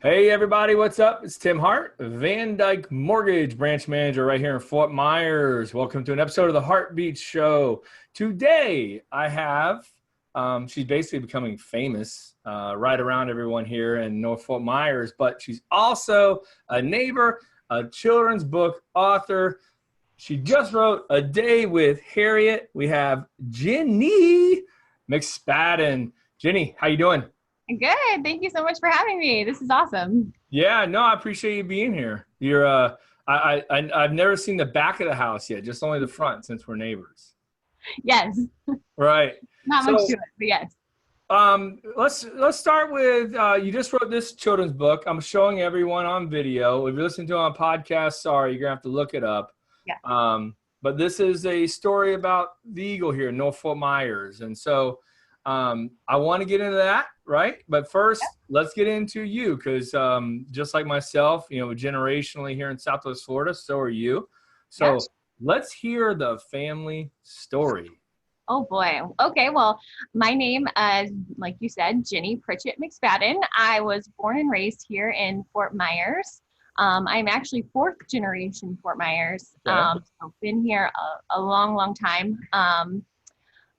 Hey everybody, what's up? It's Tim Hart, Van Dyke Mortgage Branch Manager right here in Fort Myers. Welcome to an episode of the Heartbeat Show. Today I have, she's basically becoming famous right around everyone here in North Fort Myers, but she's also a neighbor, a children's book author. She just wrote A Day with Harriet. We have Ginnie McSpadden. Ginnie, how you doing? Good. Thank you so much for having me. This is awesome. Yeah, no, I appreciate you being here. You're I've never seen the back of the house yet, just only the front since we're neighbors. Yes. Right. Not much to So it, but yes. let's start with you just wrote this children's book. I'm showing everyone on video. If you're listening to it on podcast, sorry, you're gonna have to look it up. Yeah. But this is a story about the eagle here in North Fort Myers. And so I want to get into that, right? But first, let's get into you because just like myself, generationally here in Southwest Florida, so are you. So Yes. let's hear the family story. Oh boy. Okay. Well, my name is, like you said, Ginnie Pritchett McSpadden. I was born and raised here in Fort Myers. I'm actually fourth generation Fort Myers. Okay. So been here a long, long time.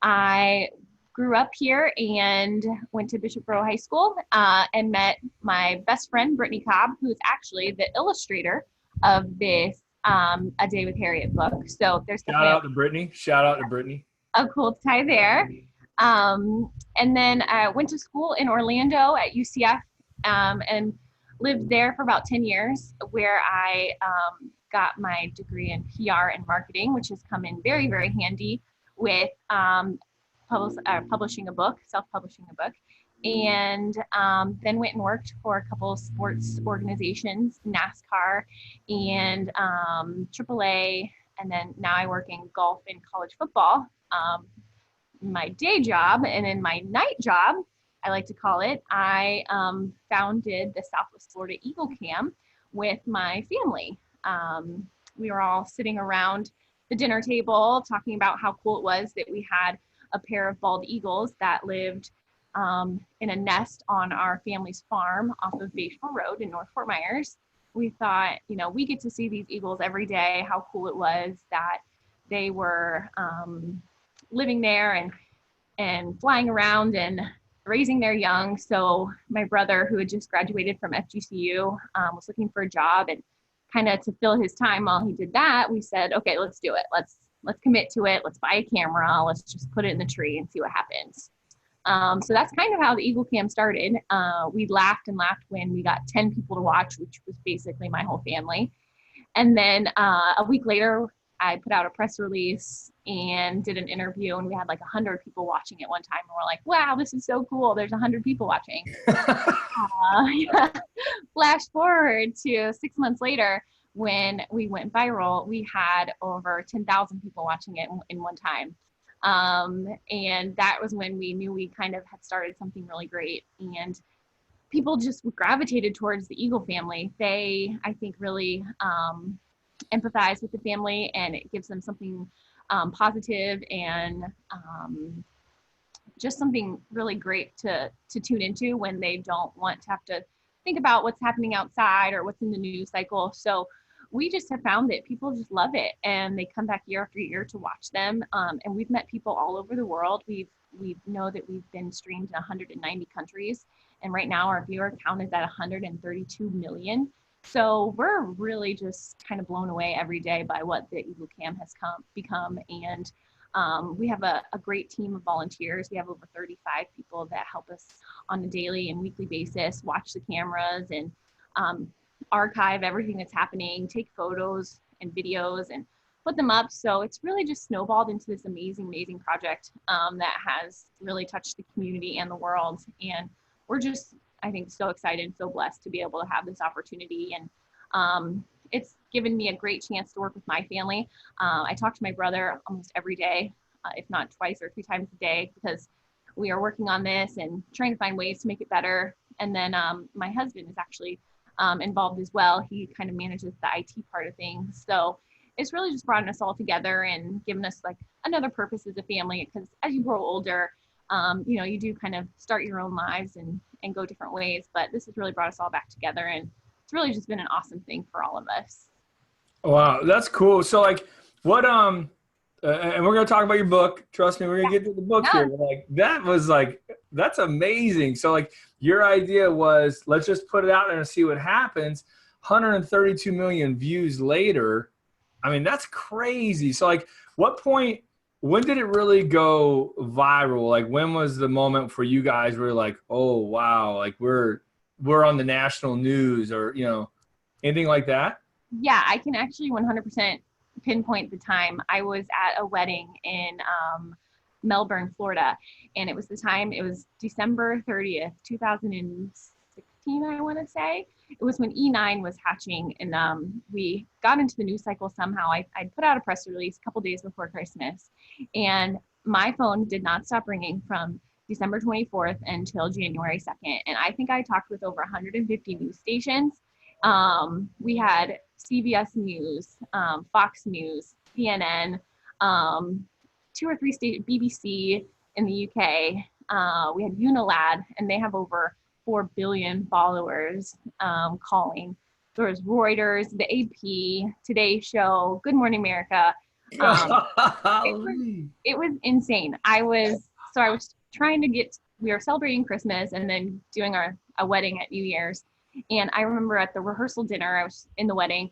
I grew up here and went to Bishop Borough High School and met my best friend, Brittany Cobb, who's actually the illustrator of this A Day with Harriet book. So there's Shout definitely out to Brittany. Shout out to Brittany. a cool tie there. And then I went to school in Orlando at UCF and lived there for about 10 years, where I got my degree in PR and marketing, which has come in very, very handy with publishing a book, self-publishing a book. And then went and worked for a couple of sports organizations, NASCAR and AAA. And then now I work in golf and college football. My day job, and in my night job, I like to call it, I founded the Southwest Florida Eagle Cam with my family. We were all sitting around the dinner table talking about how cool it was that we had a pair of bald eagles that lived in a nest on our family's farm off of Bayshore Road in North Fort Myers. We thought, we get to see these eagles every day, how cool it was that they were living there and flying around and raising their young. So my brother, who had just graduated from FGCU, was looking for a job, and kind of to fill his time while he did that, we said, okay, let's do it. Let's commit to it. Let's buy a camera. Let's just put it in the tree and see what happens. So that's kind of how the Eagle Cam started. We laughed and laughed when we got 10 people to watch, which was basically my whole family. And then a week later, I put out a press release and did an interview, and we had like 100 people watching at one time. And we're like, wow, this is so cool. There's 100 people watching. Yeah. Flash forward to 6 months later, when we went viral, we had over 10,000 people watching it in one time. And that was when we knew we kind of had started something really great. And people just gravitated towards the Eagle family. They, I think, really empathize with the family, and it gives them something positive and just something really great to tune into when they don't want to have to think about what's happening outside or what's in the news cycle. So we just have found that people just love it, and they come back year after year to watch them. And we've met people all over the world. We know that we've been streamed in 190 countries, and right now our viewer count is at 132 million. So we're really just kind of blown away every day by what the Eagle Cam has become. And we have a great team of volunteers. We have over 35 people that help us on a daily and weekly basis, watch the cameras and archive everything that's happening, take photos and videos and put them up. So it's really just snowballed into this amazing, amazing project that has really touched the community and the world. And we're just, I think, so excited, so blessed to be able to have this opportunity. And it's given me a great chance to work with my family. I talk to my brother almost every day, if not twice or 3 times a day, because we are working on this and trying to find ways to make it better. And then my husband is actually involved as well. He kind of manages the IT part of things. So it's really just brought us all together and given us like another purpose as a family, because as you grow older, you do kind of start your own lives and go different ways, but this has really brought us all back together, and it's really just been an awesome thing for all of us. Wow, that's cool. So like what and we're gonna talk about your book. Trust me, we're gonna get to the book Yeah. here. But like that's amazing. So like your idea was let's just put it out there and see what happens. 132 million views later. I mean, that's crazy. So like when did it really go viral? Like when was the moment for you guys where you're like, oh wow, like we're on the national news or anything like that? Yeah, I can actually 100% pinpoint the time. I was at a wedding in Melbourne, Florida, and it was December 30th, 2016, I want to say. It was when E9 was hatching, and we got into the news cycle somehow. I put out a press release a couple days before Christmas, and my phone did not stop ringing from December 24th until January 2nd. And I think I talked with over 150 news stations. We had CBS News, Fox News, CNN, 2 or 3 stations, BBC in the UK. We had Unilad, and they have over 4 billion followers calling. There was Reuters, the AP, Today Show, Good Morning America. It was insane. I was trying to we were celebrating Christmas and then doing a wedding at New Year's. And I remember at the rehearsal dinner, I was in the wedding,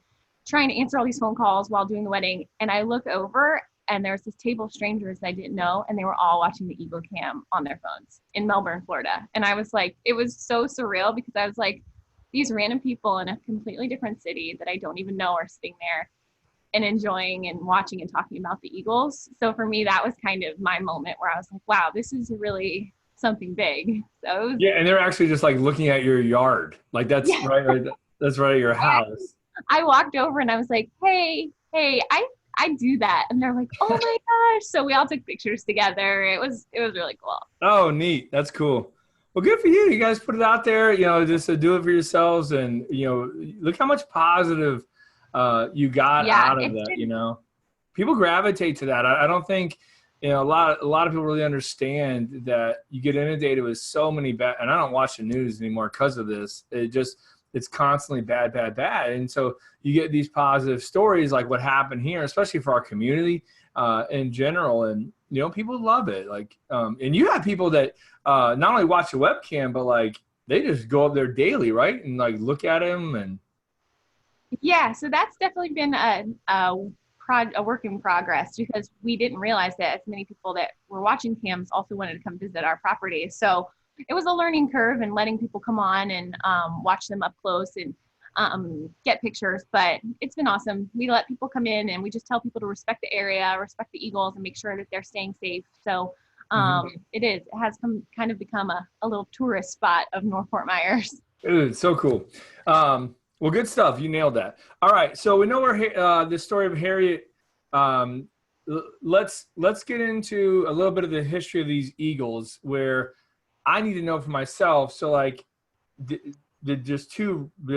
trying to answer all these phone calls while doing the wedding. And I look over, and there's this table of strangers I didn't know, and they were all watching the Eagle Cam on their phones in Melbourne, Florida. And I was like, it was so surreal because I was like, these random people in a completely different city that I don't even know are sitting there and enjoying and watching and talking about the Eagles. So for me, that was kind of my moment where I was like, wow, this is really something big. So Yeah, and they're actually just like looking at your yard. Like that's yeah. right that's right at your house. I walked over and I was like, hey, I do that. And they're like, oh my gosh. So we all took pictures together. It was really cool. Oh, neat. That's cool. Well, good for you. You guys put it out there, just to do it for yourselves, and look how much positive you got out of that. People gravitate to that. I don't think a lot of people really understand that you get inundated with so many bad, and I don't watch the news anymore because of this. It's constantly bad, bad, bad. And so you get these positive stories like what happened here, especially for our community in general. And, people love it. Like, and you have people that not only watch the webcam, but like they just go up there daily, right? And like look at him and. Yeah, so that's definitely been a work in progress because we didn't realize that as many people that were watching cams also wanted to come visit our property. So it was a learning curve and letting people come on and watch them up close and get pictures, but it's been awesome. We let people come in and we just tell people to respect the area, respect the Eagles, and make sure that they're staying safe. So it has kind of become a little tourist spot of North Fort Myers. It's so cool. Well, good stuff. You nailed that. All right. So we know the story of Harriet. Let's get into a little bit of the history of these Eagles, where I need to know for myself. So like, did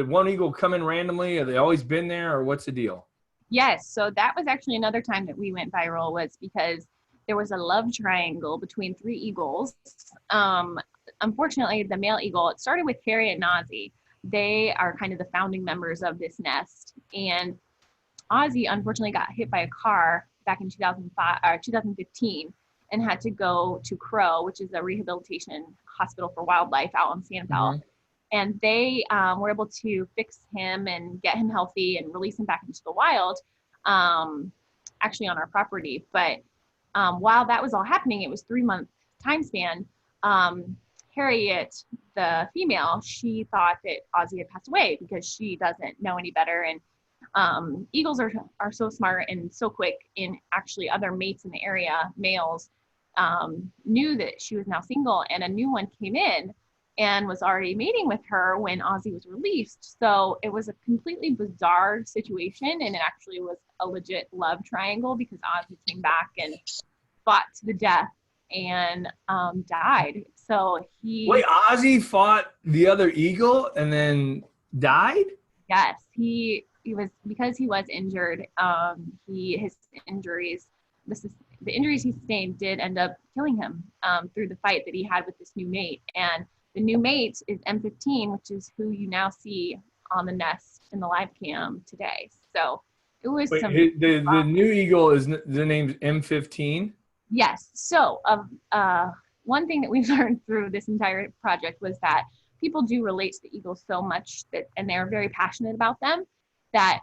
one Eagle come in randomly? Have they always been there, or what's the deal? Yes. So that was actually another time that we went viral, was because there was a love triangle between 3 Eagles. Unfortunately, the male Eagle, it started with Harriet and Ozzie. They are kind of the founding members of this nest. And Ozzie unfortunately got hit by a car back in 2015 and had to go to Crow, which is a rehabilitation hospital for wildlife out on Sanfel. Mm-hmm. And they were able to fix him and get him healthy and release him back into the wild, actually on our property. But while that was all happening, it was 3-month time span. Harriet, the female, she thought that Ozzie had passed away because she doesn't know any better. And Eagles are so smart and so quick, in actually other mates in the area, males, knew that she was now single, and a new one came in and was already mating with her when Ozzie was released. So it was a completely bizarre situation, and it actually was a legit love triangle because Ozzie came back and fought to the death and died. So Wait, Ozzie fought the other Eagle and then died? Yes, he was, because he was injured. His injuries, the injuries he sustained did end up killing him through the fight that he had with this new mate. And the new mate is M15, which is who you now see on the nest in the live cam today. So it was Wait, the new eagle is the name's M15. Yes. So one thing that we've learned through this entire project was that people do relate to the eagles so much that, and they're very passionate about them, that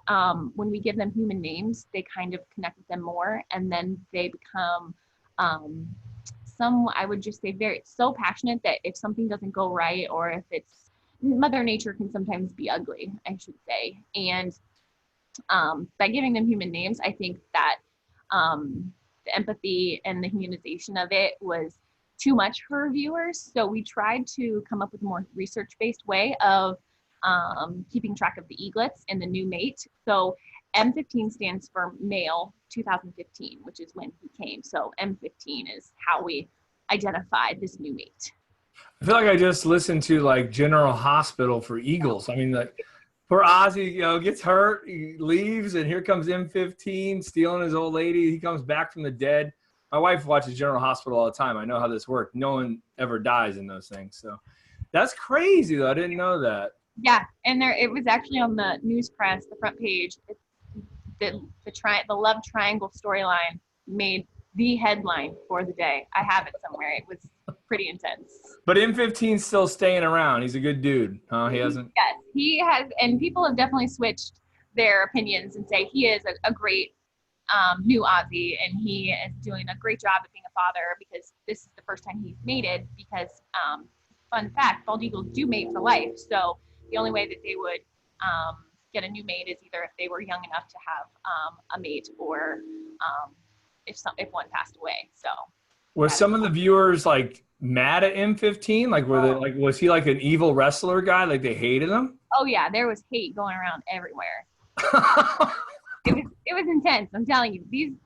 when we give them human names, they kind of connect with them more, and then they become I would just say so passionate that if something doesn't go right, or if it's Mother Nature can sometimes be ugly, I should say. And by giving them human names, I think that the empathy and the humanization of it was too much for viewers. So we tried to come up with a more research-based way of keeping track of the eaglets and the new mate. So M15 stands for male 2015, which is when he came. So M15 is how we identified this new mate. I feel like I just listened to like General Hospital for eagles. I mean, like poor Ozzie, gets hurt, he leaves, and here comes M15 stealing his old lady. He comes back from the dead. My wife watches General Hospital all the time. I know how this works. No one ever dies in those things. So that's crazy, though. I didn't know that. Yeah, and it was actually on the news press, the front page. The love triangle storyline made the headline for the day. I have it somewhere. It was pretty intense. But M15's still staying around. He's a good dude. He hasn't. Yes, he has, and people have definitely switched their opinions and say he is a great new Ozzie, and he is doing a great job at being a father, because this is the first time he's mated. Because fun fact, bald eagles do mate for life. So the only way that they would get a new mate is either if they were young enough to have a mate, or if one passed away. So was some of the viewers like mad at M15? Like was he like an evil wrestler guy? Like they hated him? Oh yeah, there was hate going around everywhere. It was intense. I'm telling you,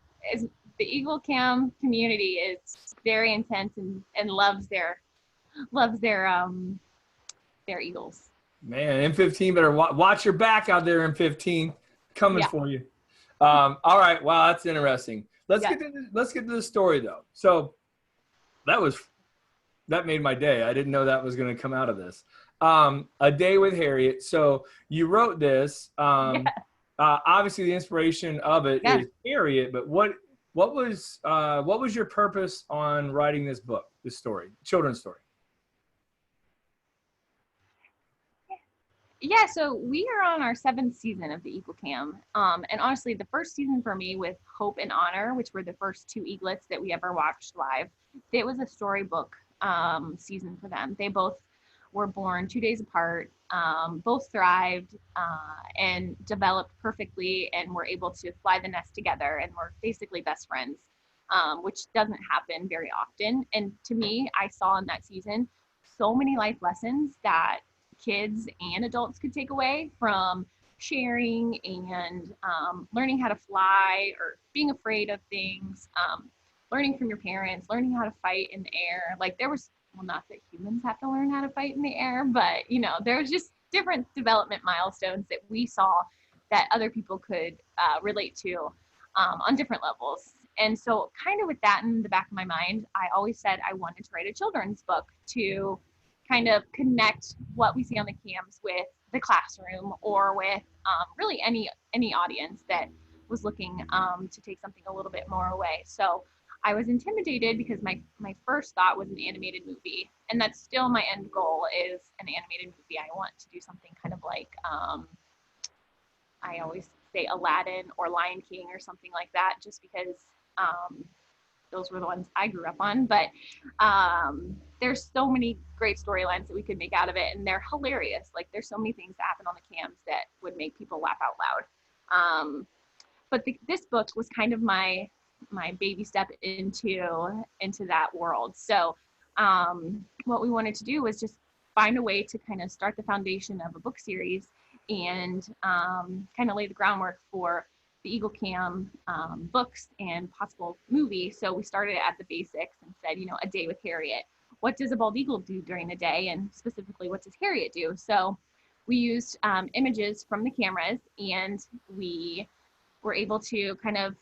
the Eagle Cam community is very intense and loves their eagles. Man, M15 better watch your back out there. M15 coming for you. All right, wow, that's interesting. Let's get to the story though. So that made my day. I didn't know that was going to come out of this. A Day with Harriet. So you wrote this. Obviously, the inspiration of it is Harriet. But what was your purpose on writing this book, this story, children's story? Yeah, so we are on our 7th season of the Eagle Cam. And honestly, the first season for me with Hope and Honor, which were the first 2 eaglets that we ever watched live, it was a storybook season for them. They both were born 2 days apart, both thrived and developed perfectly, and were able to fly the nest together, and were basically best friends, which doesn't happen very often. And to me, I saw in that season so many life lessons that kids and adults could take away from sharing and learning how to fly, or being afraid of things, learning from your parents, learning how to fight in the air. Like there was, well, not that humans have to learn how to fight in the air, but there was just different development milestones that we saw that other people could relate to on different levels. And so kind of with that in the back of my mind, I always said I wanted to write a children's book to kind of connect what we see on the cams with the classroom, or with really any audience that was looking to take something a little bit more away. So I was intimidated because my first thought was an animated movie, and that's still my end goal, is an animated movie. I want to do something kind of like I always say Aladdin or Lion King or something like that, just because those were the ones I grew up on. But there's so many great storylines that we could make out of it, and they're hilarious. Like there's so many things that happen on the cams that would make people laugh out loud. But this book was kind of my baby step into that world. So what we wanted to do was just find a way to kind of start the foundation of a book series, and kind of lay the groundwork for the Eagle Cam books and possible movie. So we started at the basics and said, A Day with Harriet. What does a bald eagle do during the day? And specifically, what does Harriet do? So we used images from the cameras, and we were able to kind of,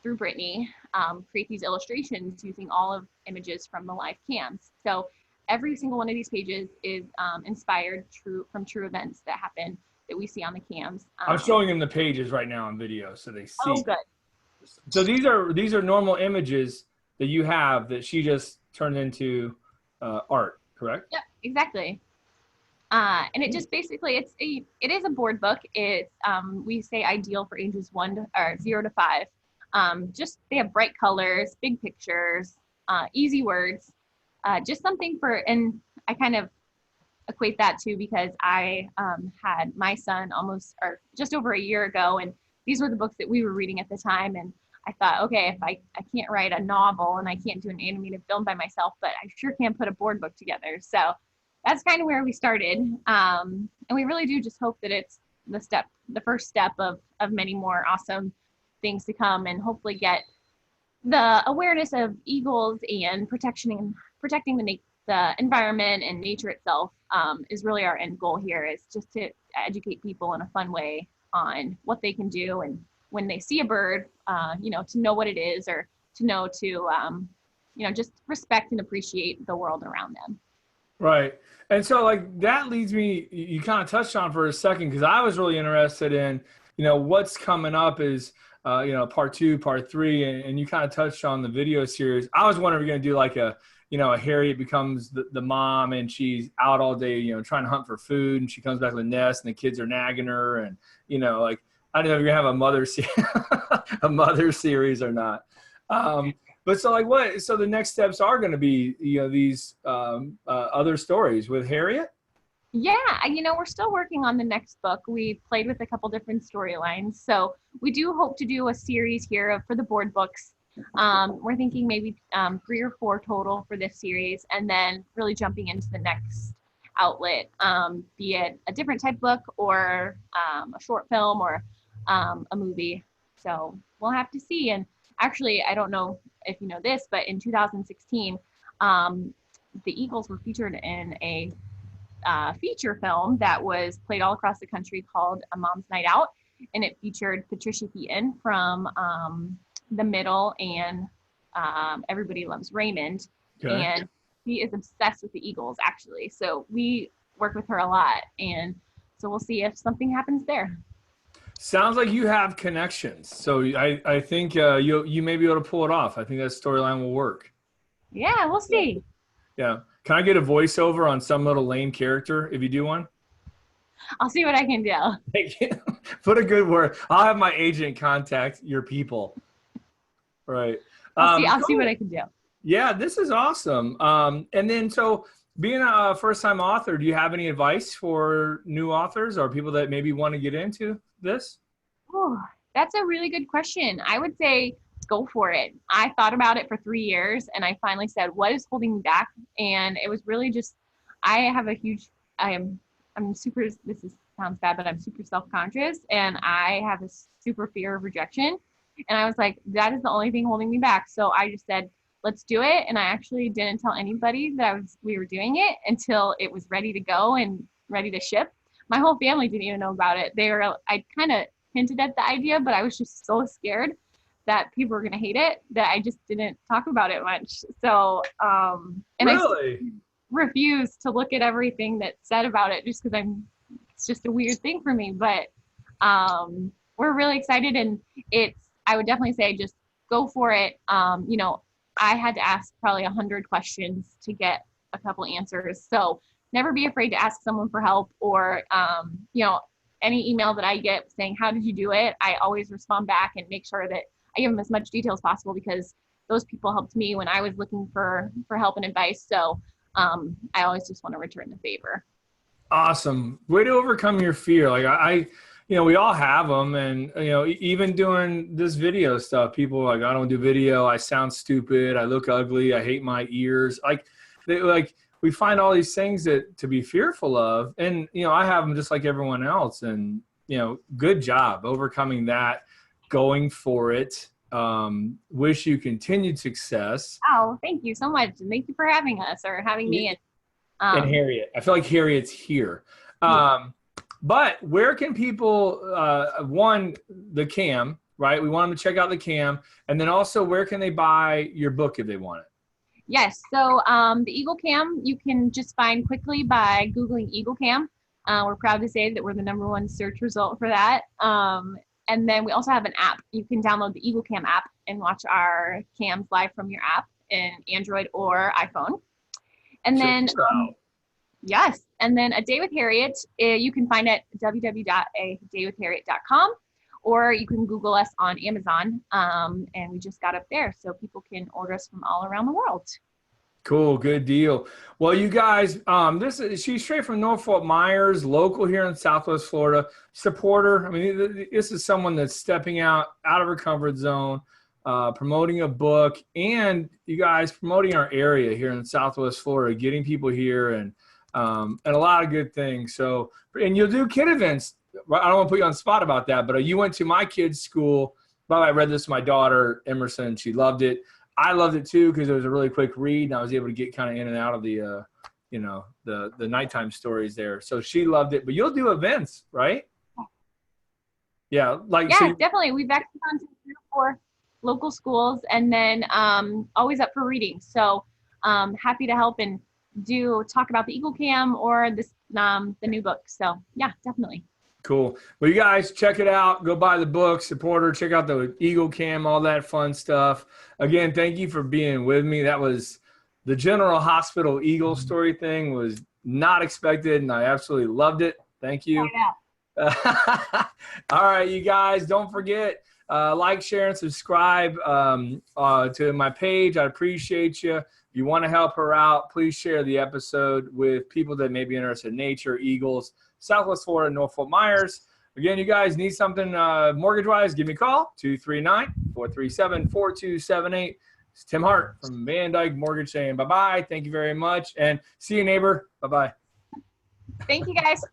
through Brittany, create these illustrations using all of images from the live cams. So every single one of these pages is inspired from true events that happen that we see on the cams. I'm showing them the pages right now on video so they see. Oh, good. So these are normal images that you have that she just turned into art, correct? Yep, exactly. And it just basically, it is a board book. It's we say ideal for ages 0 to 5. Just they have bright colors, big pictures, easy words, just something and I kind of equate that to because I had my son just over a year ago, and these were the books that we were reading at the time. And I thought, okay, if I can't write a novel and I can't do an animated film by myself, but I sure can put a board book together. So that's kind of where we started. And we really do just hope that it's the first step of many more awesome things to come, and hopefully get the awareness of eagles and protecting the environment and nature itself is really our end goal here, is just to educate people in a fun way on what they can do, and when they see a bird, to know what it is, or to know to, just respect and appreciate the world around them. Right. And so like that leads me, you kind of touched on for a second, because I was really interested in, what's coming up is, part 2, part 3, and you kind of touched on the video series. I was wondering if you're going to do like a Harriet becomes the mom, and she's out all day, trying to hunt for food, and she comes back to the nest and the kids are nagging her. And, I don't know if you're going to have a mother series or not. But so the next steps are going to be, these other stories with Harriet? Yeah, we're still working on the next book. We played with a couple different storylines. So we do hope to do a series here for the board books. We're thinking maybe 3 or 4 total for this series, and then really jumping into the next outlet, be it a different type book or a short film or a movie. So we'll have to see. And actually, I don't know if you know this, but in 2016, the Eagles were featured in a feature film that was played all across the country called A Mom's Night Out, and it featured Patricia Heaton from The Middle and Everybody Loves Raymond. Okay. And she is obsessed with the Eagles, actually. So we work with her a lot, and so we'll see if something happens there. Sounds like you have connections. So I think you may be able to pull it off. I think that storyline will work. Yeah, we'll see. Yeah. Can I get a voiceover on some little lame character if you do one? I'll see what I can do. Thank you. Put a good word. I'll have my agent contact your people. Right. I'll see what I can do. Yeah, this is awesome. And then so being a first-time author, do you have any advice for new authors or people that maybe want to get into this? Oh, that's a really good question. I would say go for it. I thought about it for 3 years, and I finally said, what is holding me back? And it was really just, sounds bad, but I'm super self-conscious, and I have a super fear of rejection. And I was like, that is the only thing holding me back. So I just said, let's do it. And I actually didn't tell anybody that we were doing it until it was ready to go and ready to ship. My whole family didn't even know about it. I kind of hinted at the idea, but I was just so scared that people were going to hate it that I just didn't talk about it much. So, and really? I refused to look at everything that's said about it just because it's just a weird thing for me. But we're really excited, and I would definitely say just go for it. I had to ask probably 100 questions to get a couple answers. So never be afraid to ask someone for help, or, any email that I get saying, how did you do it? I always respond back and make sure that I give them as much detail as possible, because those people helped me when I was looking for help and advice. So I always just want to return the favor. Awesome. Way to overcome your fear. Like we all have them. And, even doing this video stuff, people are like, I don't do video. I sound stupid. I look ugly. I hate my ears. We find all these things to be fearful of. And, I have them just like everyone else. And, good job overcoming that, going for it. Wish you continued success. Oh, thank you so much. And thank you for having us, or having me. And Harriet. I feel like Harriet's here. But where can people, the cam, right? We want them to check out the cam. And then also, where can they buy your book if they want it? Yes. So the Eagle Cam, you can just find quickly by Googling Eagle Cam. We're proud to say that we're the #1 search result for that. And then we also have an app. You can download the Eagle Cam app and watch our cams live from your app in Android or iPhone. And then, yes. And then A Day with Harriet, you can find at www.adaywithharriet.com, or you can Google us on Amazon. And we just got up there so people can order us from all around the world. Cool, good deal. Well, you guys, she's straight from North Fort Myers, local here in Southwest Florida. Supporter. I mean, this is someone that's stepping out of her comfort zone, promoting a book, and you guys promoting our area here in Southwest Florida, getting people here, and a lot of good things. So, and you'll do kid events. I don't want to put you on the spot about that, but you went to my kid's school. By the way, I read this to my daughter, Emerson. She loved it. I loved it too because it was a really quick read, and I was able to get kind of in and out of the, the nighttime stories there. So she loved it. But you'll do events, right? Yeah, definitely. We've actually gone to 3 or 4 local schools, and then always up for reading. So happy to help and talk about the Eagle Cam or this the new book. So yeah, definitely. Cool. Well, you guys check it out. Go buy the book, support her, check out the Eagle Cam, all that fun stuff. Again, thank you for being with me. That was the General Hospital Eagle story thing was not expected, and I absolutely loved it. Thank you. All right, you guys, don't forget, like, share, and subscribe to my page. I appreciate you. If you want to help her out, please share the episode with people that may be interested in nature, eagles, Southwest Florida, North Fort Myers. Again, you guys need something mortgage-wise, give me a call, 239-437-4278. It's Tim Hart from Van Dyke Mortgage saying bye-bye. Thank you very much, and see you, neighbor. Bye-bye. Thank you, guys.